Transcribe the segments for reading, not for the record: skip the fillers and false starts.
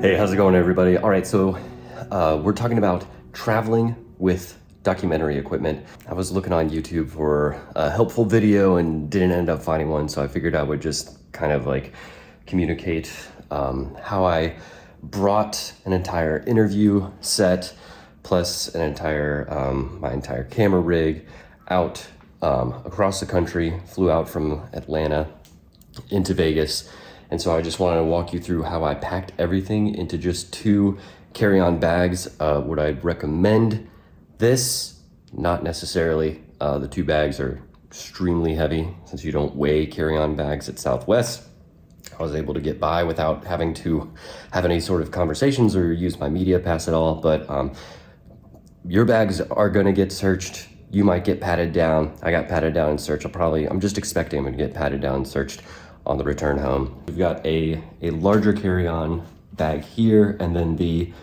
Hey, how's it going, everybody? All right, so we're talking about traveling with documentary equipment. I was looking on YouTube for a helpful video and didn't end up finding one, so I figured I would just kind of like communicate how I brought an entire interview set plus an entire my entire camera rig out across the country. Flew out from Atlanta into Vegas. And so I just wanted to walk you through how I packed everything into just 2 carry-on bags. Would I recommend this? Not necessarily. The 2 bags are extremely heavy since you don't weigh carry-on bags at Southwest. I was able to get by without having to have any sort of conversations or use my media pass at all. But your bags are gonna get searched. You might get patted down. I got patted down and searched. I'm just expecting I'm gonna get patted down and searched on the return home. We've got a larger carry-on bag here and then the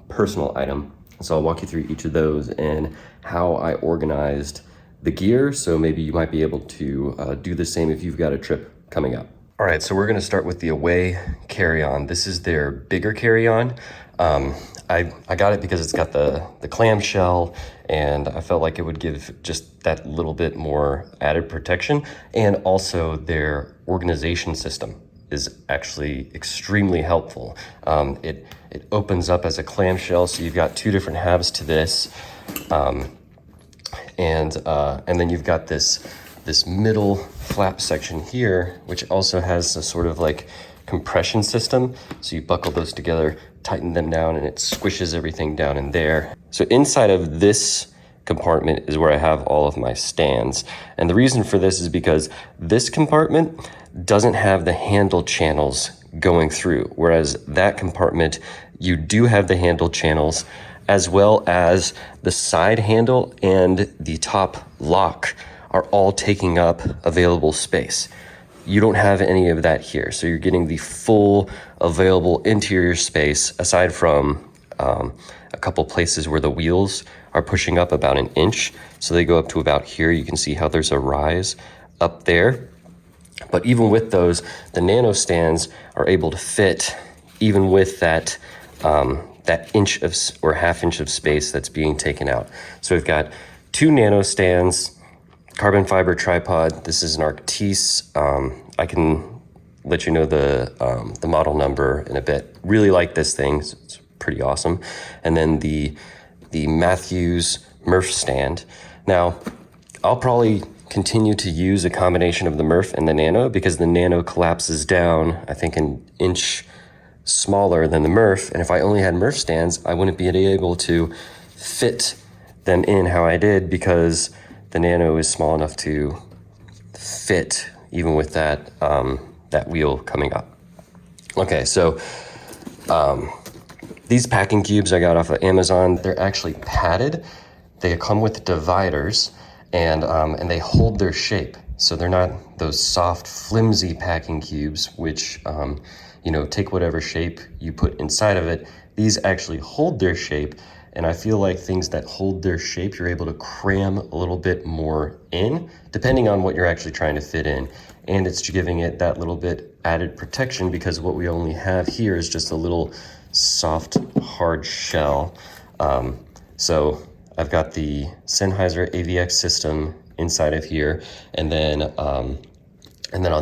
personal item. So I'll walk you through each of those and how I organized the gear. So maybe you might be able to do the same if you've got a trip coming up. All right, so we're gonna start with the Away carry-on. This is their bigger carry-on. I got it because it's got the clamshell, and I felt like it would give just that little bit more added protection. And also their organization system is actually extremely helpful. It opens up as a clamshell, so you've got 2 different halves to this. And then you've got this middle flap section here, which also has a sort of like compression system. So you buckle those together, tighten them down, and it squishes everything down in there. So inside of this compartment is where I have all of my stands. And the reason for this is because this compartment doesn't have the handle channels going through, whereas that compartment, you do have the handle channels as well as the side handle and the top lock are all taking up available space. You don't have any of that here. So you're getting the full available interior space aside from a couple places where the wheels are pushing up about 1 inch. So they go up to about here. You can see how there's a rise up there. But even with those, the nano stands are able to fit even with that inch of or ½ inch of space that's being taken out. So we've got 2 nano stands, carbon fiber tripod. This is an Arctis. I can let you know the model number in a bit. Really like this thing. It's pretty awesome. And then the Matthews Murph stand. Now, I'll probably continue to use a combination of the Murph and the Nano because the Nano collapses down, I think, 1 inch smaller than the Murph. And if I only had Murph stands, I wouldn't be able to fit them in how I did because the Nano is small enough to fit even with that wheel coming up. Okay, so these packing cubes I got off of Amazon, they're actually padded. They come with dividers and they hold their shape. So they're not those soft, flimsy packing cubes, which take whatever shape you put inside of it. These actually hold their shape. And I feel like things that hold their shape, you're able to cram a little bit more in, depending on what you're actually trying to fit in. And it's giving it that little bit added protection because what we only have here is just a little soft, hard shell. So I've got the Sennheiser AVX system inside of here. And then on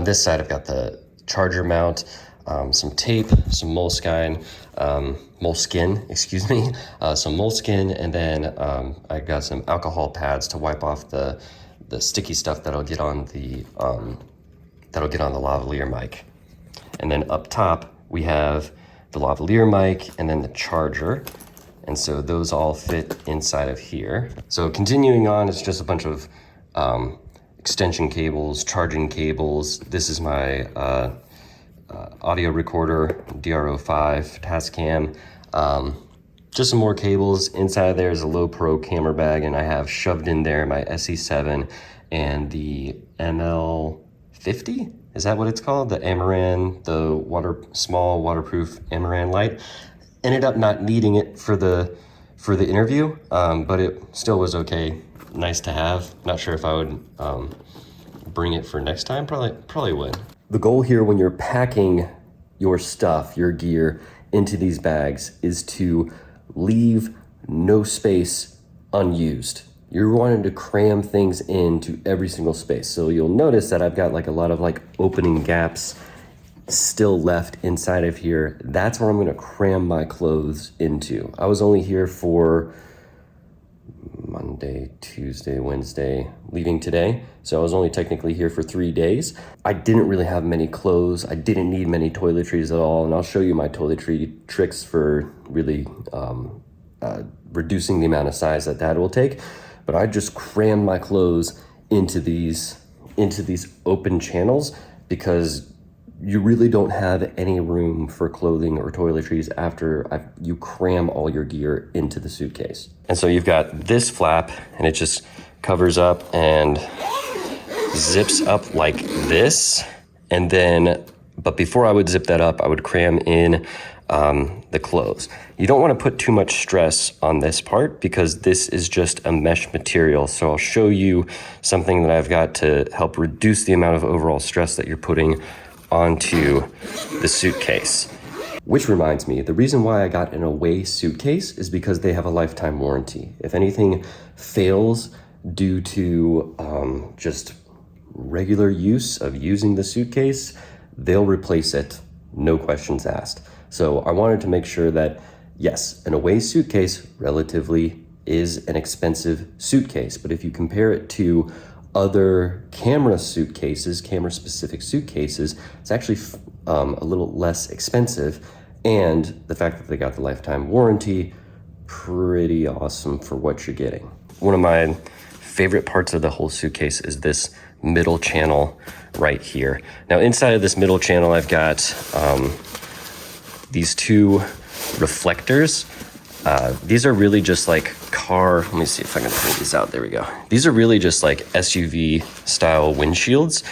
this side, I've got the charger mount, some tape, some moleskin, some moleskin, and then I got some alcohol pads to wipe off the sticky stuff that'll get on the lavalier mic. And then up top we have the lavalier mic and then the charger, and so those all fit inside of here. So continuing on, it's just a bunch of extension cables, charging cables. This is my audio recorder, DRO5 Tascam. Just some more cables. Inside there is a low pro camera bag, and I have shoved in there my SE7 and the ML50. Is that what it's called? The Amaran, the small waterproof Amaran light. Ended up not needing it for the interview, but it still was okay. Nice to have. Not sure if I would bring it for next time. Probably would. The goal here when you're packing your stuff, your gear, into these bags is to leave no space unused. You're wanting to cram things into every single space. So you'll notice that I've got like a lot of like opening gaps still left inside of here. That's where I'm gonna cram my clothes into. I was only here for Monday, Tuesday, Wednesday, leaving today. So I was only technically here for 3 days. I didn't really have many clothes. I didn't need many toiletries at all. And I'll show you my toiletry tricks for really reducing the amount of size that will take. But I just crammed my clothes into these open channels because you really don't have any room for clothing or toiletries after you cram all your gear into the suitcase. And so you've got this flap and it just covers up and zips up like this. And then, but before I would zip that up, I would cram in the clothes. You don't want to put too much stress on this part because this is just a mesh material. So I'll show you something that I've got to help reduce the amount of overall stress that you're putting onto the suitcase. Which reminds me, the reason why I got an away suitcase is because they have a lifetime warranty. If anything fails due to just regular use of using the suitcase, they'll replace it, no questions asked. So I wanted to make sure that, yes, an away suitcase relatively is an expensive suitcase, but if you compare it to other camera suitcases, camera specific suitcases, it's actually a little less expensive. And the fact that they got the lifetime warranty, pretty awesome for what you're getting. One of my favorite parts of the whole suitcase is this middle channel right here. Now inside of this middle channel, I've got these two reflectors. These are really just like let me see if I can pull these out. There we go. These are really just like SUV style windshields.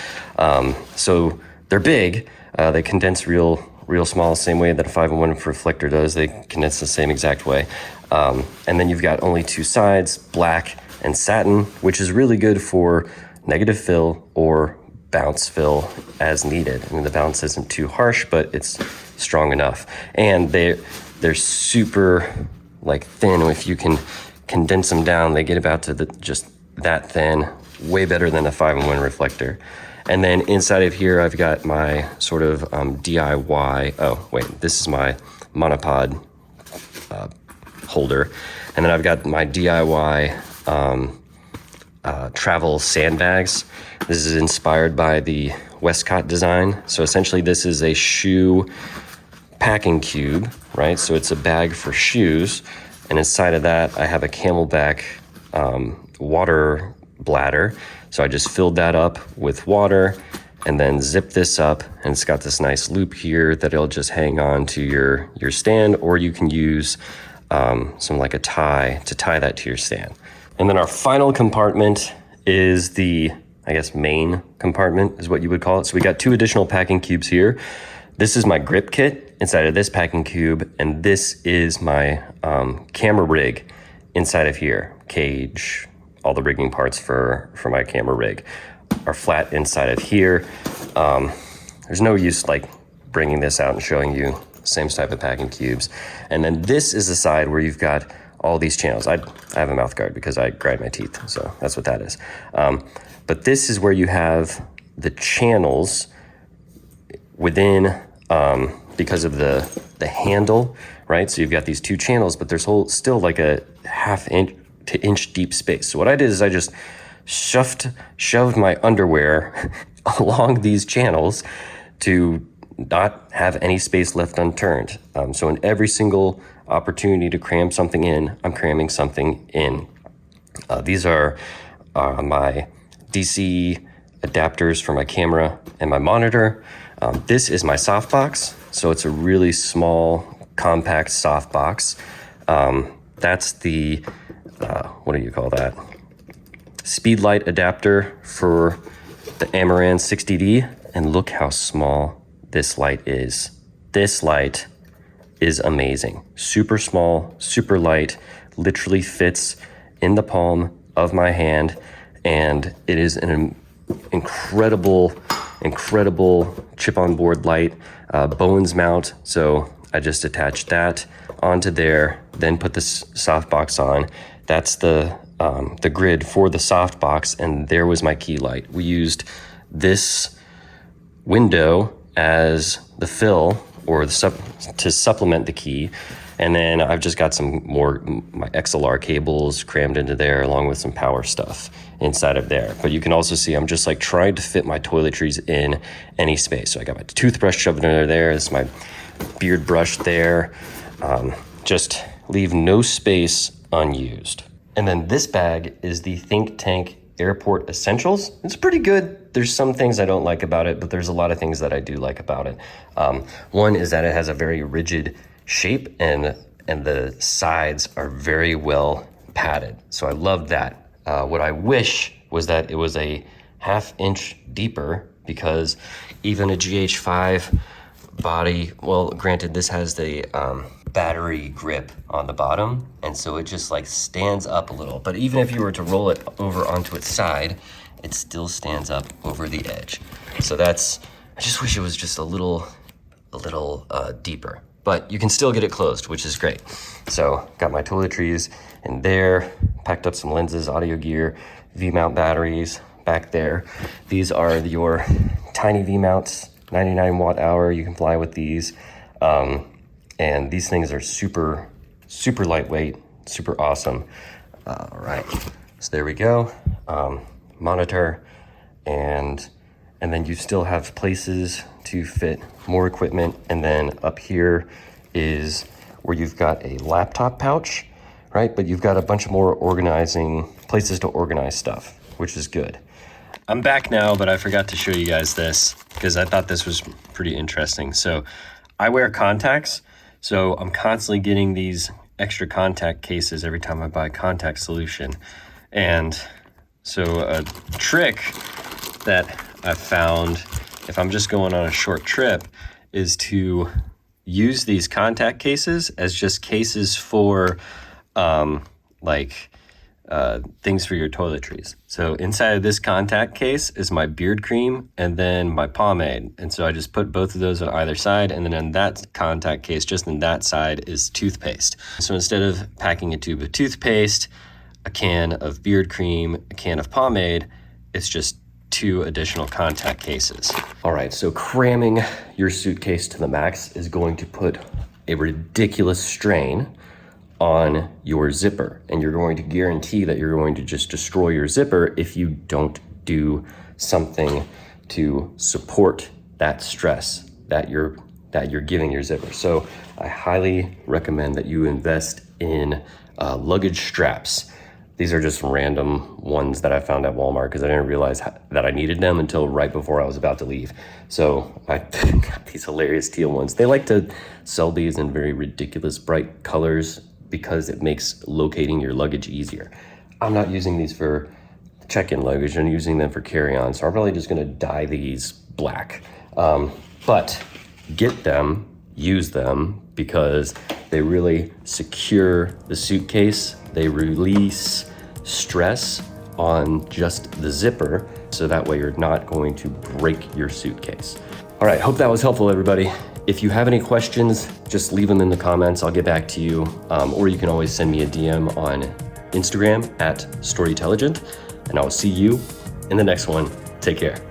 So they're big. They condense real small, same way that a 5-in-1 reflector does. They condense the same exact way. And then you've got only two sides, black and satin, which is really good for negative fill or bounce fill as needed. I mean, the bounce isn't too harsh, but it's strong enough. And they're super like thin. If you can condense them down, they get about to just that thin, way better than a 5-in-1 reflector. And then inside of here, I've got my sort of DIY, oh wait, this is my monopod holder. And then I've got my DIY travel sandbags. This is inspired by the Westcott design. So essentially this is a shoe packing cube, right? So it's a bag for shoes. And inside of that, I have a Camelback water bladder. So I just filled that up with water and then zip this up. And it's got this nice loop here that it'll just hang on to your stand, or you can use some like a tie to tie that to your stand. And then our final compartment is the, I guess, main compartment is what you would call it. So we got two additional packing cubes here. This is my grip kit inside of this packing cube, and this is my camera rig inside of here. Cage, all the rigging parts for my camera rig are flat inside of here. There's no use like bringing this out and showing you the same type of packing cubes. And then this is the side where you've got all these channels. I have a mouth guard because I grind my teeth, so that's what that is. But this is where you have the channels within, because of the handle, right? So you've got these two channels, but there's still like a ½ to inch deep space. So what I did is I just shoved my underwear along these channels to not have any space left unturned. So in every single opportunity to cram something in, I'm cramming something in. These are my DC adapters for my camera and my monitor. This is my softbox. So it's a really small, compact softbox. That's the, what do you call that? Speedlight adapter for the Amaran 60D. And look how small this light is. This light is amazing. Super small, super light, literally fits in the palm of my hand. And it is an incredible chip on board light, Bowens mount. So I just attached that onto there, then put this softbox on. That's the grid for the softbox, and there was my key light. We used this window as the fill or to supplement the key. And then I've just got some more, my XLR cables crammed into there along with some power stuff inside of there. But you can also see I'm just like trying to fit my toiletries in any space. So I got my toothbrush shoved under there. This is my beard brush there. Just leave no space unused. And then this bag is the Think Tank Airport Essentials. It's pretty good. There's some things I don't like about it, but there's a lot of things that I do like about it. One is that it has a very rigid shape and the sides are very well padded. So I love that. What I wish was that it was a 1/2 inch deeper, because even a GH5 body, well, granted this has the battery grip on the bottom, and so it just like stands up a little. But even if you were to roll it over onto its side, it still stands up over the edge. So that's, I just wish it was just a little deeper. But you can still get it closed, which is great. So got my toiletries in there, packed up some lenses, audio gear, V-mount batteries back there. These are your tiny V-mounts, 99 watt hour. You can fly with these. And these things are super, super lightweight, super awesome. All right, so there we go. Monitor, and then you still have places to fit more equipment. And then up here is where you've got a laptop pouch, right? But you've got a bunch of more organizing places to organize stuff, which is good. I'm back now, but I forgot to show you guys this because I thought this was pretty interesting. So I wear contacts, so I'm constantly getting these extra contact cases every time I buy a contact solution. And so a trick that I found, if I'm just going on a short trip, is to use these contact cases as just cases for things for your toiletries. So inside of this contact case is my beard cream and then my pomade. And so I just put both of those on either side, and then in that contact case, just in that side, is toothpaste. So instead of packing a tube of toothpaste, a can of beard cream, a can of pomade, it's just 2 additional contact cases. All right, so cramming your suitcase to the max is going to put a ridiculous strain on your zipper, and you're going to guarantee that you're going to just destroy your zipper if you don't do something to support that stress that you're giving your zipper. So I highly recommend that you invest in luggage straps. These are just random ones that I found at Walmart because I didn't realize that I needed them until right before I was about to leave. So I got these hilarious teal ones. They like to sell these in very ridiculous bright colors because it makes locating your luggage easier. I'm not using these for check-in luggage. I'm using them for carry-on. So I'm probably just gonna dye these black. But get them, use them, because they really secure the suitcase. They release stress on just the zipper, so that way you're not going to break your suitcase. All right, hope that was helpful, everybody. If you have any questions, just leave them in the comments. I'll get back to you. Or you can always send me a DM on Instagram at Storytelligent, and I'll see you in the next one. Take care.